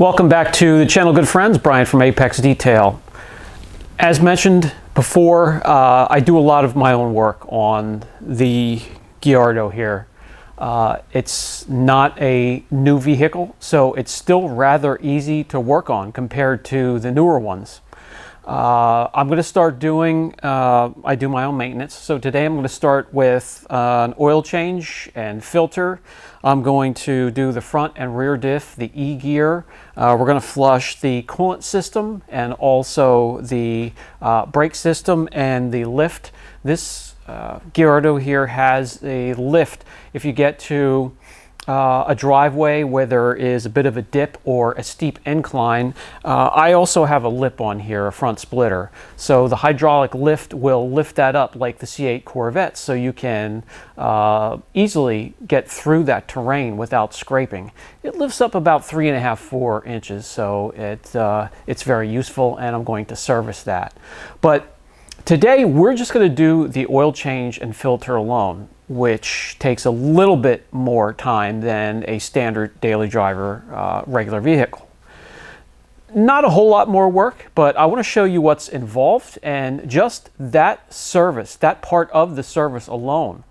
Welcome back to the channel, good friends. Brian from Apex Detail. As mentioned before, I do a lot of my own work on the Gallardo here. It's not a new vehicle, so it's still rather easy to work on compared to the newer ones. I'm going to start doing, I do my own maintenance. So today I'm going to start with an oil change and filter. I'm going to do the front and rear diff, the E-gear. We're going to flush the coolant system and also the brake system and the lift. This Gallardo here has a lift. If you get to a driveway where there is a bit of a dip or a steep incline, I also have a lip on here, a front splitter. So the hydraulic lift will lift that up like the C8 Corvettes, so you can easily get through that terrain without scraping. It lifts up about 3.5 to 4 inches, so it's very useful, and I'm going to service that. But today we're just going to do the oil change and filter alone, which takes a little bit more time than a standard daily driver regular vehicle. Not a whole lot more work, but I want to show you what's involved, and just that service, that part of the service alone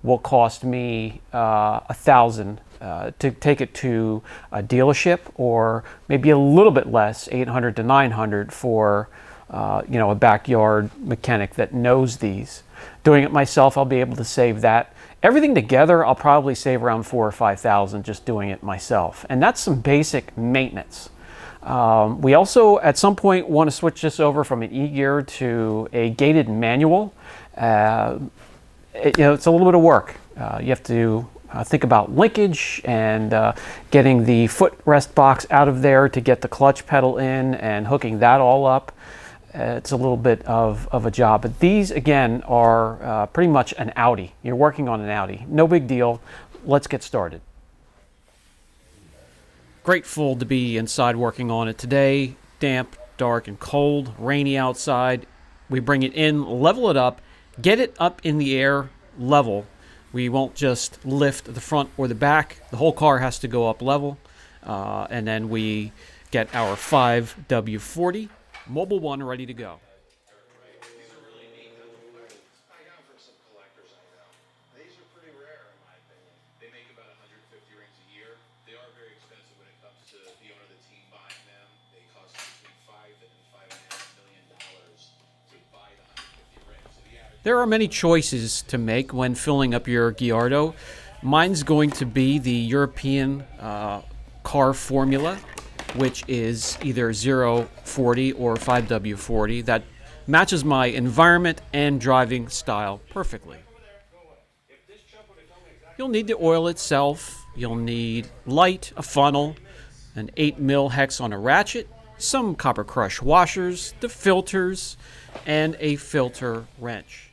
will cost me $1,000 to take it to a dealership, or maybe a little bit less, $800 to $900 for you know, a backyard mechanic that knows these. Doing it myself, I'll be able to save that. Everything together, I'll probably save around $4,000 or $5,000 just doing it myself. And that's some basic maintenance. We also, at some point, want to switch this over from an E-gear to a gated manual. You know, it's a little bit of work. You have to think about linkage and getting the footrest box out of there to get the clutch pedal in and hooking that all up. It's a little bit of a job, but these again are pretty much an Audi. You're working on an Audi. No big deal. Let's get started. Grateful to be inside working on it today. Damp, dark, and cold, rainy outside. We bring it in, level it up, get it up in the air level. We won't just lift the front or the back. The whole car has to go up level. And then we get our 5W40 Mobile One ready to go. These are really neat. I got them from some collectors I know. These are pretty rare in my opinion. They make about 150 rings a year. They are very expensive when it comes to the owner of the team buying them. They cost between $5 and $5.5 million to buy the 150 rings. So There are many choices to make when filling up your Gallardo. Mine's going to be the European car formula, which is either 040 or 5W40. That matches my environment and driving style perfectly. You'll need the oil itself. You'll need light, a funnel, an 8mm hex on a ratchet, some copper crush washers, the filters, and a filter wrench.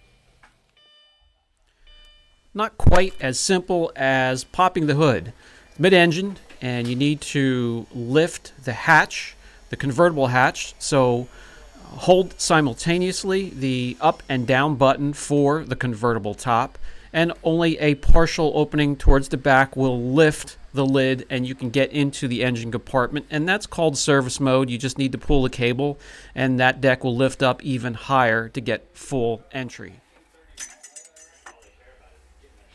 Not quite as simple as popping the hood. Mid-engine, and you need to lift the hatch, the convertible hatch, so hold simultaneously the up and down button for the convertible top, and only a partial opening towards the back will lift the lid and you can get into the engine compartment, and that's called service mode. You just need to pull the cable and that deck will lift up even higher to get full entry.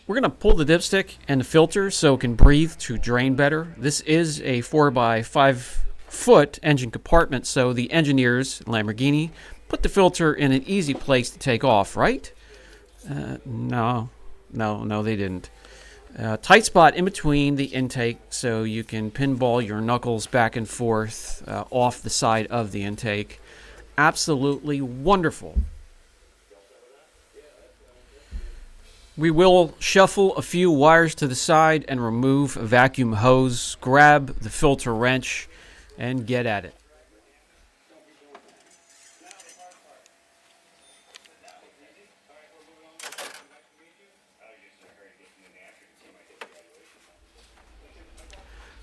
We're going to pull the dipstick and the filter so it can breathe to drain better. This is a 4x5 foot engine compartment, so the engineers, Lamborghini, put the filter in an easy place to take off, right? No, they didn't. Tight spot in between the intake so you can pinball your knuckles back and forth off the side of the intake. Absolutely wonderful. We will shuffle a few wires to the side and remove a vacuum hose, grab the filter wrench, and get at it.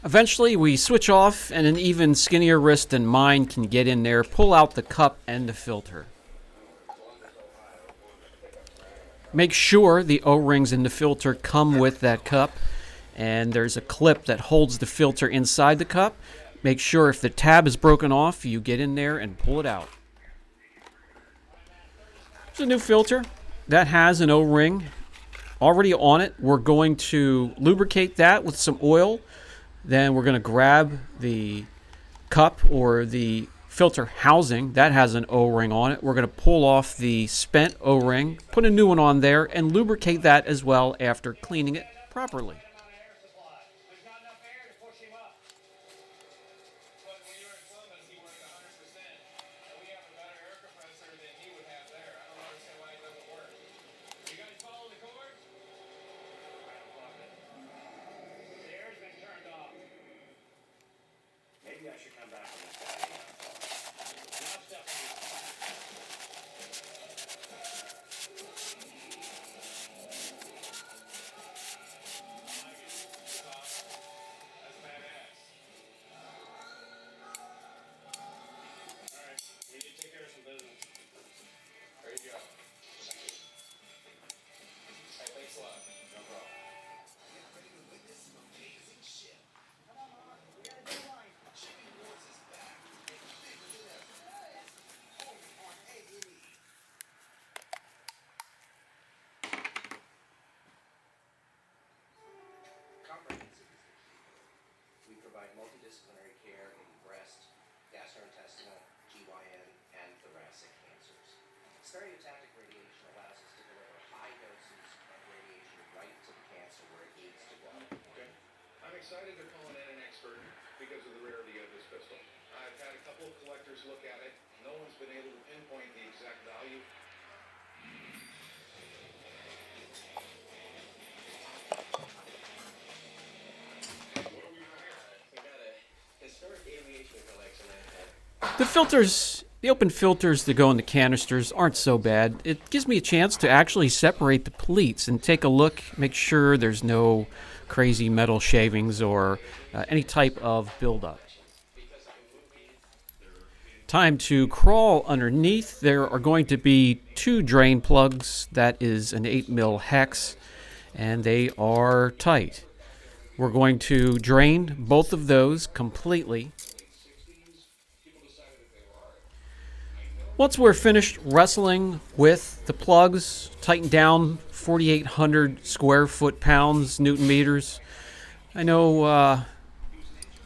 Eventually we switch off and an even skinnier wrist than mine can get in there, pull out the cup and the filter. Make sure the O-rings in the filter come with that cup, and there's a clip that holds the filter inside the cup. Make sure if the tab is broken off, you get in there and pull it out. It's a new filter that has an O-ring already on it. We're going to lubricate that with some oil. Then we're going to grab the cup or the filter housing that has an O-ring on it. We're going to pull off the spent O-ring, put a new one on there, and lubricate that as well after cleaning it properly. Maybe I should come back on this Saturday. That's badass. Alright, we need to take care of some business. There you go. Hey, thanks a lot. No problem. Comprehensive is the key. We provide multidisciplinary care in breast, gastrointestinal, GYN, and thoracic cancers. Stereotactic radiation allows us to deliver high doses of radiation right to the cancer where it needs to go. Okay. I'm excited they're calling in an expert because of the rarity of this pistol. I've had a couple of collectors look at it. No one's been able to pinpoint the exact value. The filters, the open filters that go in the canisters aren't so bad. It gives me a chance to actually separate the pleats and take a look, make sure there's no crazy metal shavings or any type of buildup. Time to crawl underneath. There are going to be 2 drain plugs. That is an 8mm hex, and they are tight. We're going to drain both of those completely. Once we're finished wrestling with the plugs, tightened down 4,800 square foot-pounds, Newton meters. I know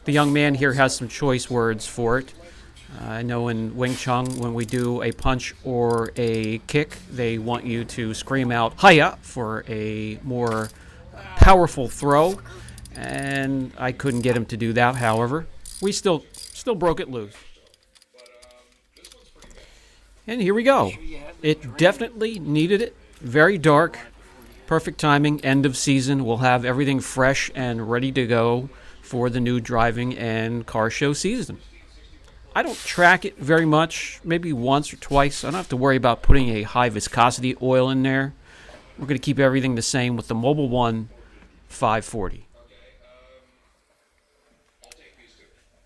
the young man here has some choice words for it. I know in Wing Chun, when we do a punch or a kick, they want you to scream out "Hiya" for a more powerful throw. And I couldn't get him to do that, however. We still broke it loose. And here we go. It definitely needed it. Very dark. Perfect timing. End of season. We'll have everything fresh and ready to go for the new driving and car show season. I don't track it very much. Maybe once or twice. I don't have to worry about putting a high viscosity oil in there. We're going to keep everything the same with the Mobile One 540.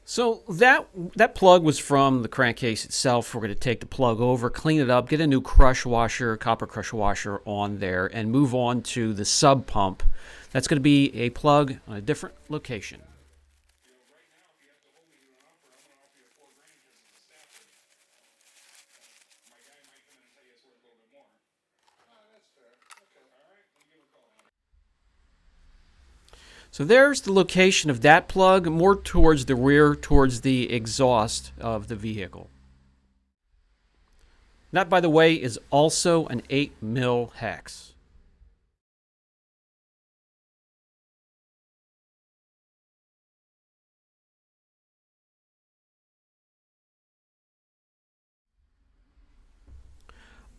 So that plug was from the crankcase itself. We're going to take the plug over, clean it up, get a new crush washer, copper crush washer on there, and move on to the sub pump. That's going to be a plug on a different location. So there's the location of that plug, more towards the rear, towards the exhaust of the vehicle. That, by the way, is also an 8mm hex.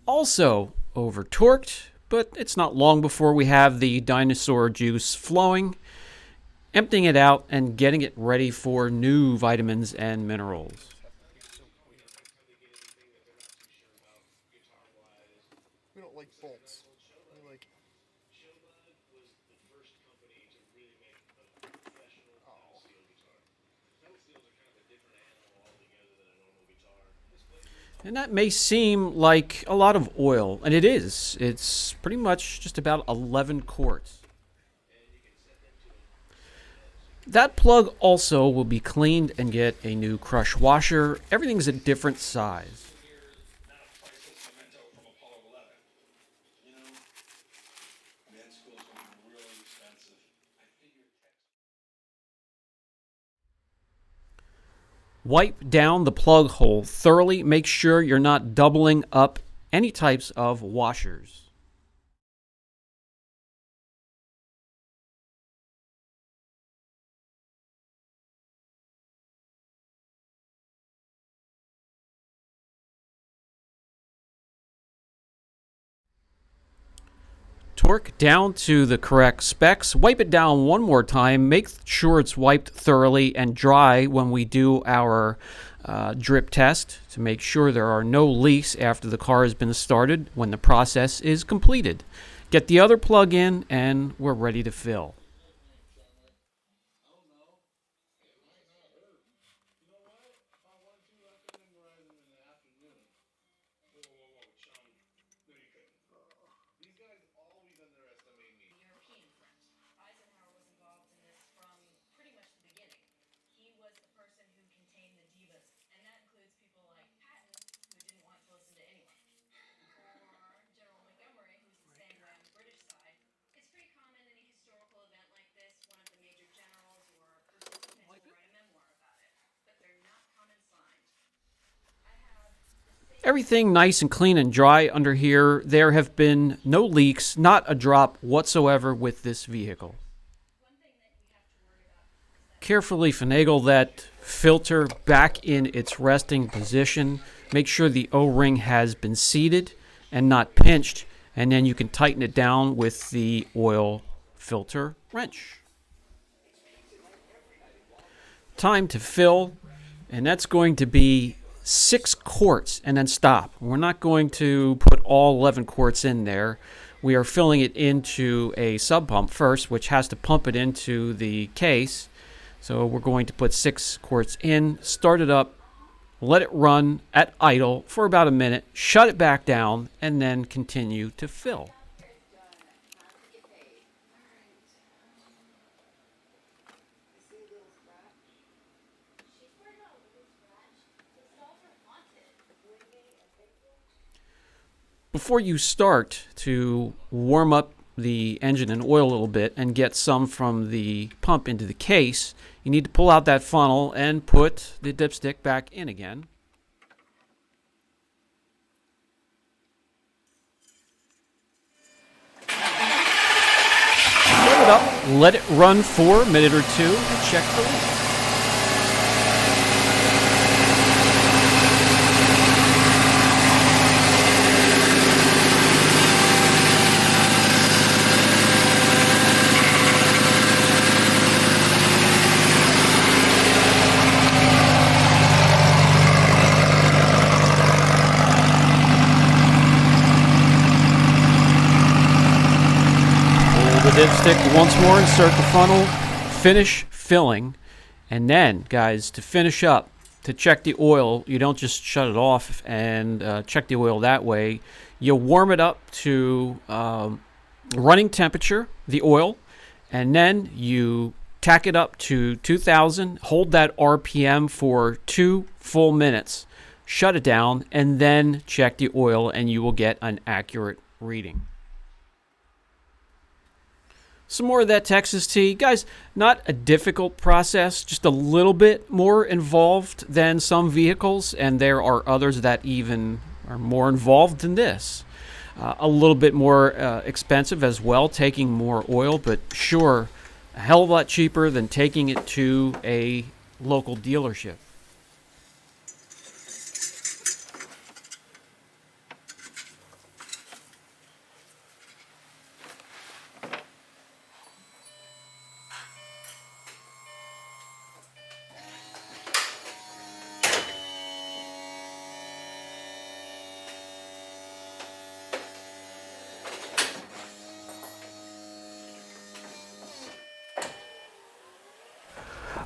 Also over-torqued, but it's not long before we have the dinosaur juice flowing, emptying it out and getting it ready for new vitamins and minerals. We don't like bolts. We like. And that may seem like a lot of oil, and it is. It's pretty much just about 11 quarts. That plug also will be cleaned and get a new crush washer. Everything's a different size. Wipe down the plug hole thoroughly. Make sure you're not doubling up any types of washers. Torque down to the correct specs. Wipe it down one more time. Make sure it's wiped thoroughly and dry when we do our drip test to make sure there are no leaks after the car has been started when the process is completed. Get the other plug in and we're ready to fill. Everything nice and clean and dry under here. There have been no leaks, not a drop whatsoever with this vehicle. Carefully finagle that filter back in its resting position. Make sure the O-ring has been seated and not pinched, and then you can tighten it down with the oil filter wrench. Time to fill, and that's going to be 6 quarts and then stop. We're not going to put all 11 quarts in there. We are filling it into a sub pump first, which has to pump it into the case. So we're going to put 6 quarts in, start it up, let it run at idle for about a minute, shut it back down, and then continue to fill. Before you start to warm up the engine and oil a little bit and get some from the pump into the case, you need to pull out that funnel and put the dipstick back in again. Fill it up, let it run for a minute or two, and check the leak. The dipstick once more, insert the funnel, finish filling, and then, guys, to finish up, to check the oil, you don't just shut it off and check the oil that way. You warm it up to running temperature, the oil, and then you tack it up to 2000, hold that RPM for 2 full minutes, shut it down, and then check the oil, and you will get an accurate reading. Some more of that Texas tea. Guys, not a difficult process, just a little bit more involved than some vehicles, and there are others that even are more involved than this. A little bit more expensive as well, taking more oil, but sure, a hell of a lot cheaper than taking it to a local dealership.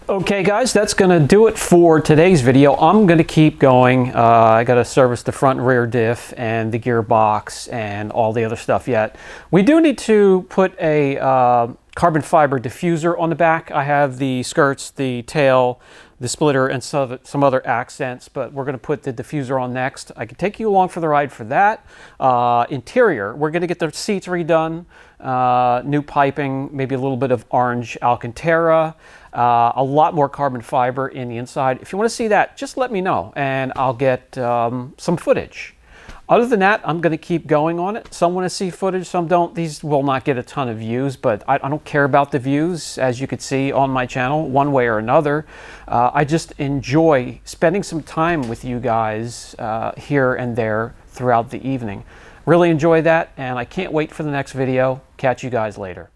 Okay guys, that's going to do it for today's video. I'm going to keep going. I got to service the front and rear diff and the gearbox and all the other stuff yet. We do need to put a carbon fiber diffuser on the back. I have the skirts, the tail, the splitter, and some other accents, but we're going to put the diffuser on next. I can take you along for the ride for that. Interior, we're going to get the seats redone, new piping, maybe a little bit of orange Alcantara, a lot more carbon fiber in the inside. If you want to see that, just let me know and I'll get some footage. Other than that, I'm going to keep going on it. Some want to see footage, some don't. These will not get a ton of views, but I don't care about the views, as you could see on my channel, one way or another. I just enjoy spending some time with you guys here and there throughout the evening. Really enjoy that, and I can't wait for the next video. Catch you guys later.